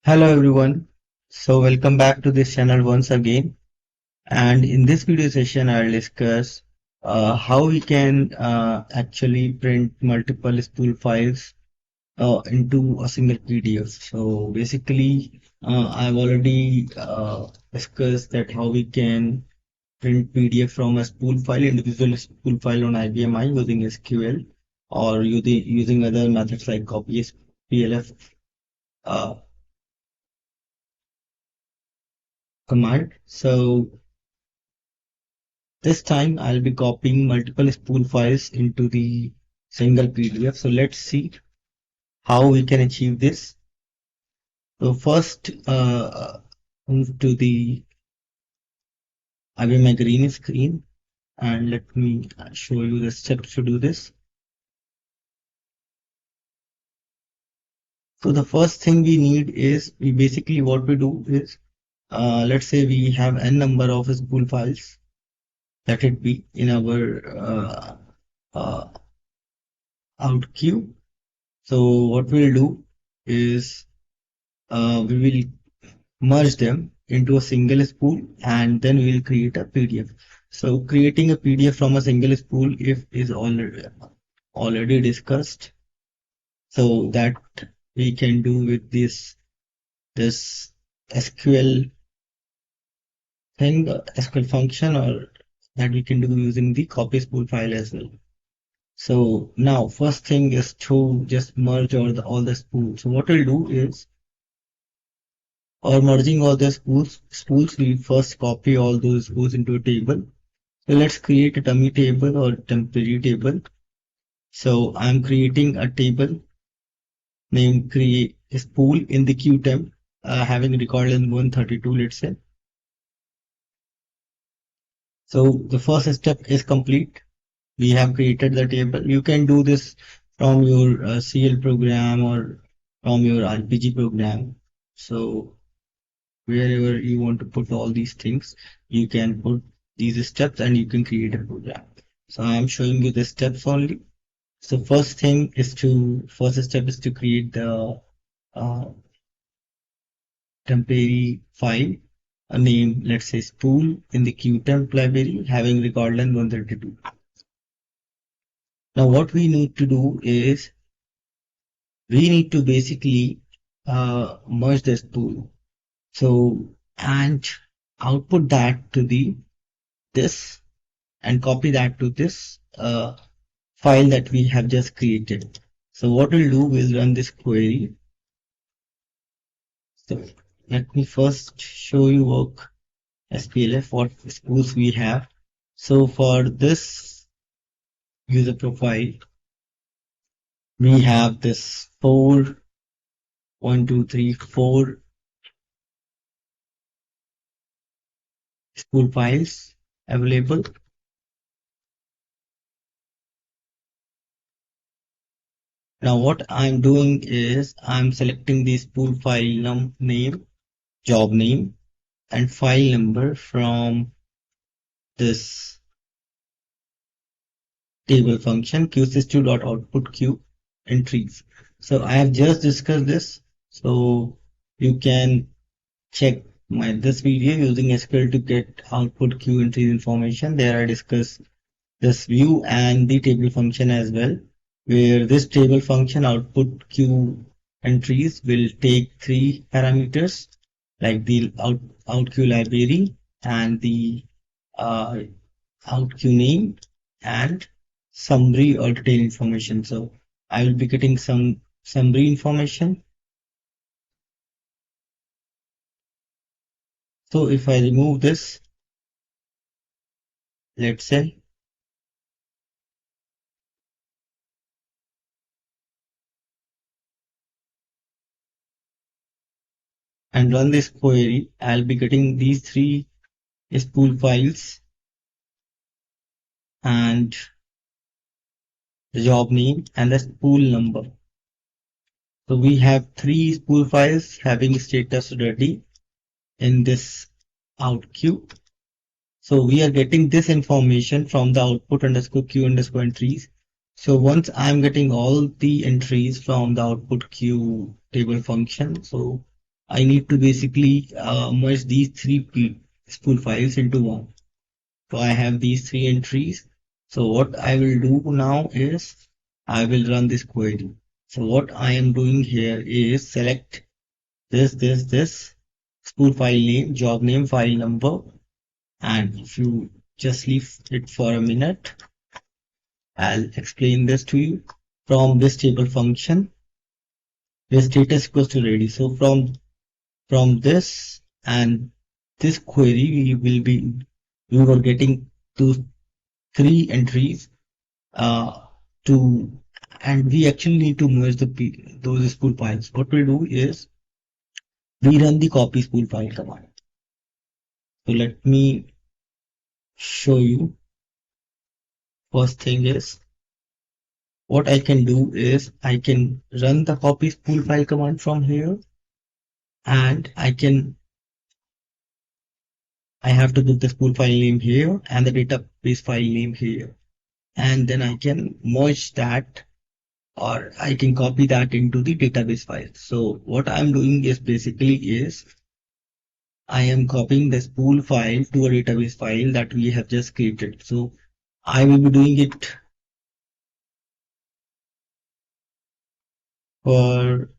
Hello everyone. So welcome back to this channel once again. And in this video session, I'll discuss how we can actually print multiple spool files into a single PDF. So basically, I've already discussed that how we can print PDF from a spool file, individual spool file on IBMI using SQL or using other methods like CPYSPLF command. So this time I'll be copying multiple spool files into the single PDF. So let's see how we can achieve this. So first, move to the IBM green screen and let me show you the steps to do this. So the first thing we need is what we do is let's say we have n number of spool files, let it be in our out queue. So what we'll do is we will merge them into a single spool and then we will create a PDF. So creating a PDF from a single spool if is already discussed. So that we can do with this SQL thing, SQL function, or that we can do using the copy spool file as well. So now first thing is to just merge all the spools. So what we'll do is or merging all the spools, we first copy all those spools into a table. So let's create a dummy table or temporary table. So I'm creating a table named create spool in the QTEMP, having record in 132, let's say. So the first step is complete. We have created the table. You can do this from your CL program or from your RPG program. So wherever you want to put all these things, you can put these steps and you can create a program. So I am showing you the steps only. So first step is to create the temporary file, a name, let's say spool in the QTEMP library having record length 132. Now what we need to do is we need to basically merge the spool. So and output that to this and copy that to this file that we have just created. So what we'll do, we'll run this query. So let me first show you work SPLF what spools we have. So for this user profile, we have this 4 spool files available. Now what I'm doing is I'm selecting the spool file name, job name, and file number from this table function QSYSPRT.output entries. So I have just discussed this. So you can check this video using SQL to get output Q entries information. There I discuss this view and the table function as well, where this table function output Q entries will take 3 parameters like the out Q library and the out Q name and summary or detailed information. So I will be getting some summary information. So if I remove this, let's say, and run this query, I'll be getting these 3 spool files and the job name and the spool number. So we have 3 spool files having status ready in this out queue. So we are getting this information from the output underscore Q underscore entries. So once I'm getting all the entries from the output Q table function, so I need to basically merge these three spool files into one. So I have these three entries. So what I will do now is I will run this query. So what I am doing here is select this spool file name, job name, file number, and if you just leave it for a minute, I'll explain this to you. From this table function, the status equals to ready. So from this and this query, we were getting to three entries to, and we actually need to merge those spool files. What we do is we run the copy spool file command. So let me show you. First thing is, what I can do is I can run the copy spool file command from here, and I have to put the spool file name here and the database file name here, and then I can merge that, or I can copy that into the database file. So what I'm doing is basically is I am copying the spool file to a database file that we have just created. So I will be doing it for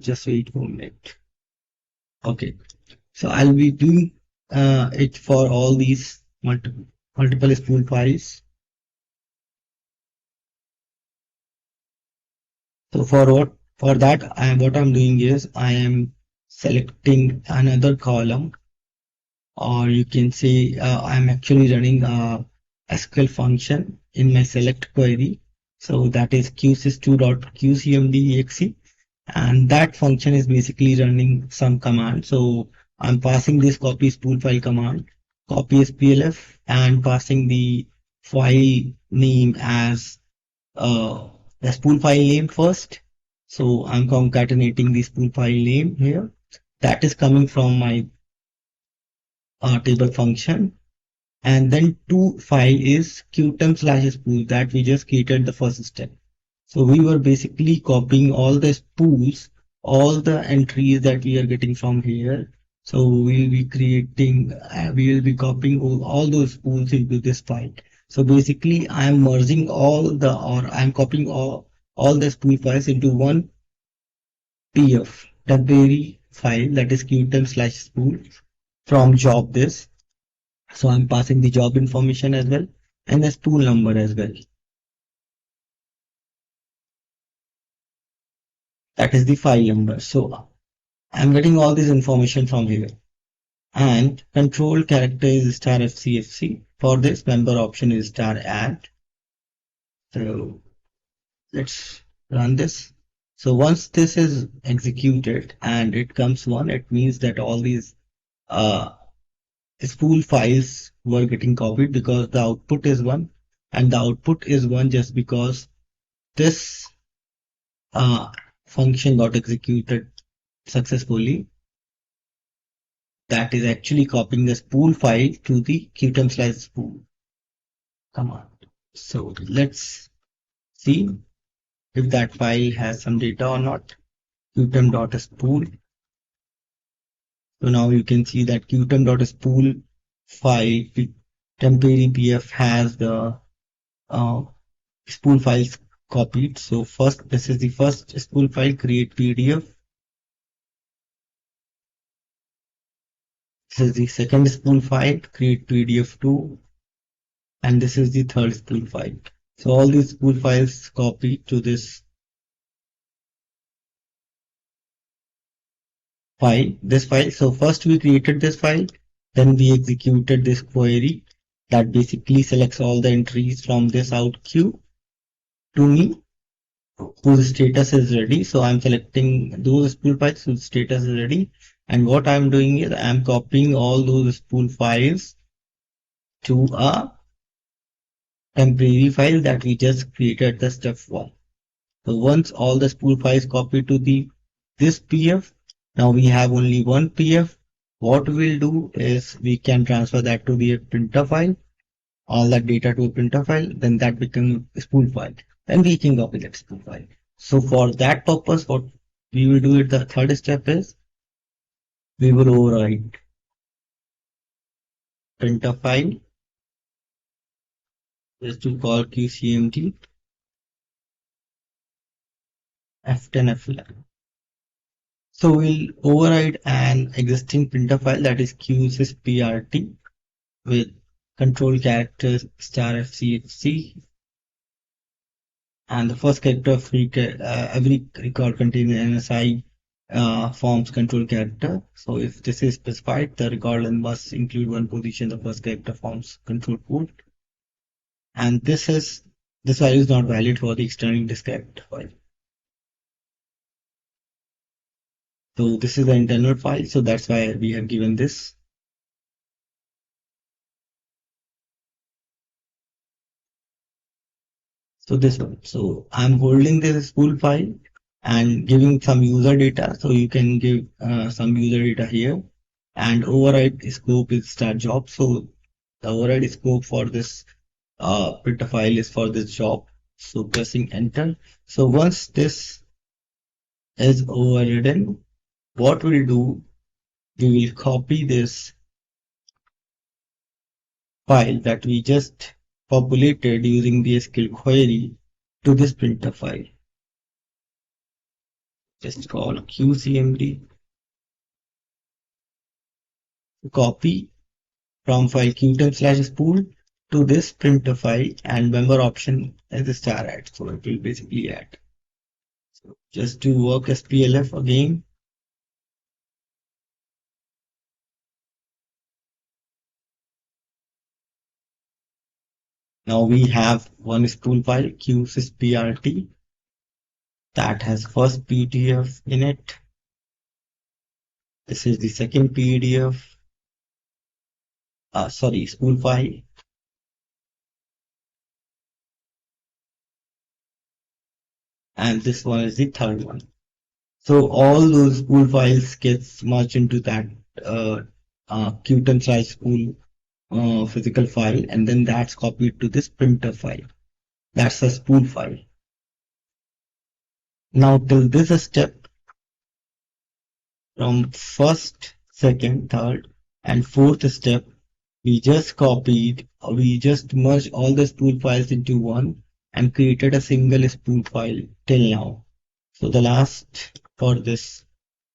just wait for a minute. Okay, so I'll be doing it for all these multiple spool files. So for that, what I'm doing is I am selecting another column, or you can say I'm actually running a SQL function in my select query. So that is qsys2.qcmd.exe, and that function is basically running some command. So I'm passing this copy spool file command, copy SPLF, and passing the file name as the spool file name first. So I'm concatenating the spool file name here. That is coming from my table function. And then to file is QTEMP/spool that we just created the first step. So we were basically copying all the spools, all the entries that we are getting from here. So we'll be creating, we will be copying all those spools into this file. So basically I'm merging I'm copying all the spool files into one PF, temporary file, that is QTEMP/spool from job this. So I'm passing the job information as well and the spool number as well. That is the file number. So I'm getting all this information from here. And control character is *FCFC. For this, member option is *add. So let's run this. So once this is executed and it comes 1, it means that all these spool files were getting copied because the output is 1, and the output is 1 just because this function got executed successfully. That is actually copying the spool file to the QTEMP/spool command. So let's see if that file has some data or not. QTEMP.spool. So now you can see that QTEMP.spool file temporary PF has the spool files copied. So first, this is the first spool file, create PDF. This is the second spool file, create PDF2, and this is the third spool file. So all these spool files copied to this file, So first we created this file, then we executed this query that basically selects all the entries from this out queue to me whose status is ready. So I'm selecting those spool files whose status is ready. And what I'm doing is I'm copying all those spool files to a temporary file that we just created the step 1. So once all the spool files copy to this PF, now we have only one PF. What we'll do is we can transfer that to the printer file, all that data to a printer file, then that becomes a spool file. Then we can copy that spool file. So for that purpose, what we will do at the third step is we will override printer file just to call QCMT F10 F11. So we'll override an existing printer file, that is QSYSPRT, with control characters star FCFC, and the first character of every record contains an NSI forms control character. So if this is specified, the record length must include one position, the first character forms control port. And this value is not valid for the external disk character file. So this is the internal file, so that's why we have given this. So this one. So I'm holding this spool file and giving some user data. So you can give some user data here, and override scope is start job. So the override scope for this printer file is for this job. So pressing enter. So once this is overridden, what we'll do, we will copy this file that we just populated using the SQL query to this printer file. Just call QCMD, copy from file QTEMP/spool to this printer file, and member option as a star add. So it will basically add. So just to work SPLF again. Now we have one spool file QSYSPRT that has first PDF in it. This is the second PDF. Spool file. And this one is the third one. So all those spool files gets merged into that QTEMP/spool physical file, and then that's copied to this printer file. That's a spool file. Now till this step, from first, second, third, and fourth step, we just merged all the spool files into one and created a single spool file till now. So the last, for this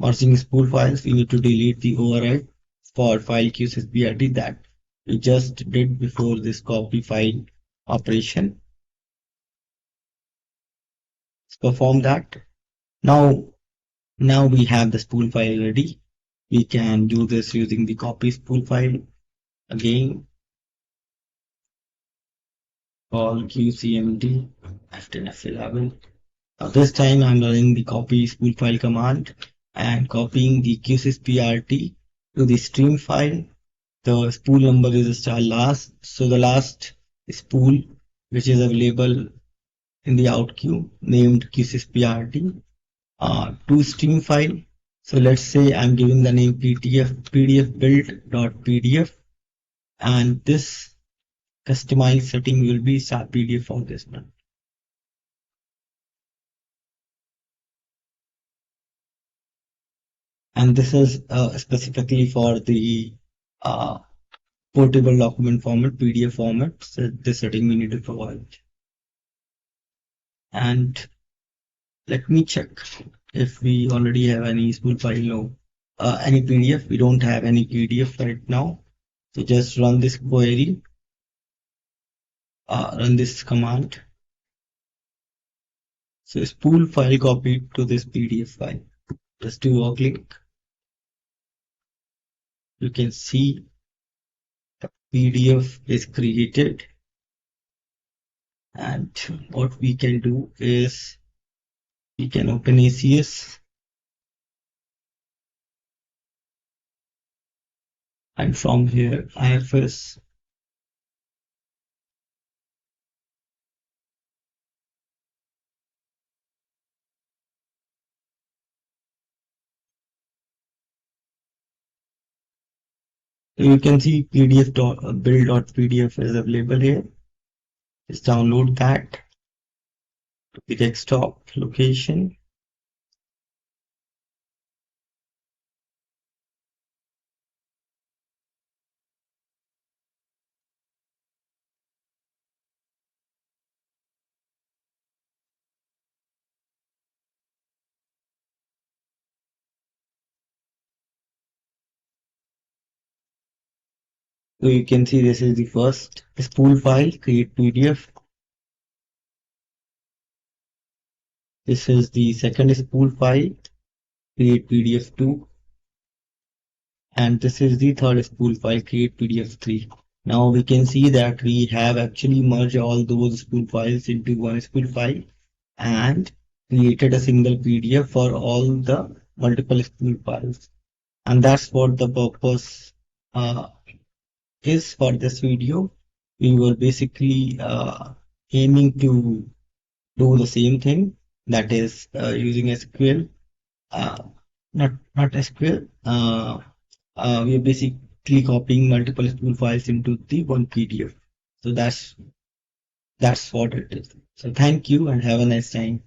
merging spool files, we need to delete the override for file QSYSPRT that we just did before this copy file operation. Let's perform that. Now we have the spool file ready. We can do this using the copy spool file again. Call QCMD F10 F11. Now this time I'm running the copy spool file command and copying the QSYSPRT to the stream file. The spool number is star last, so the last spool which is available in the out queue named QSYSPRT to stream file. So let's say I'm giving the name PDFBUILD.PDF, and this customized setting will be star PDF for this one. And this is specifically for the portable document format, PDF format. So this setting we need to provide. And let me check if we already have any spool file. No, any PDF. We don't have any PDF right now. So just run this query, run this command. So spool file copied to this PDF file. Just do a click. You can see the PDF is created. And what we can do is we can open ACS and from here IFS. So you can see PDF.build.pdf is available here. Just download that to the desktop location. So you can see this is the first spool file, create PDF. This is the second spool file, create PDF2. And this is the third spool file, create PDF3. Now we can see that we have actually merged all those spool files into one spool file and created a single PDF for all the multiple spool files. And that's what the purpose is for this video. We were basically aiming to do the same thing, that is using SQL, not SQL. We are basically copying multiple spool files into the one PDF. So that's what it is. So thank you and have a nice time.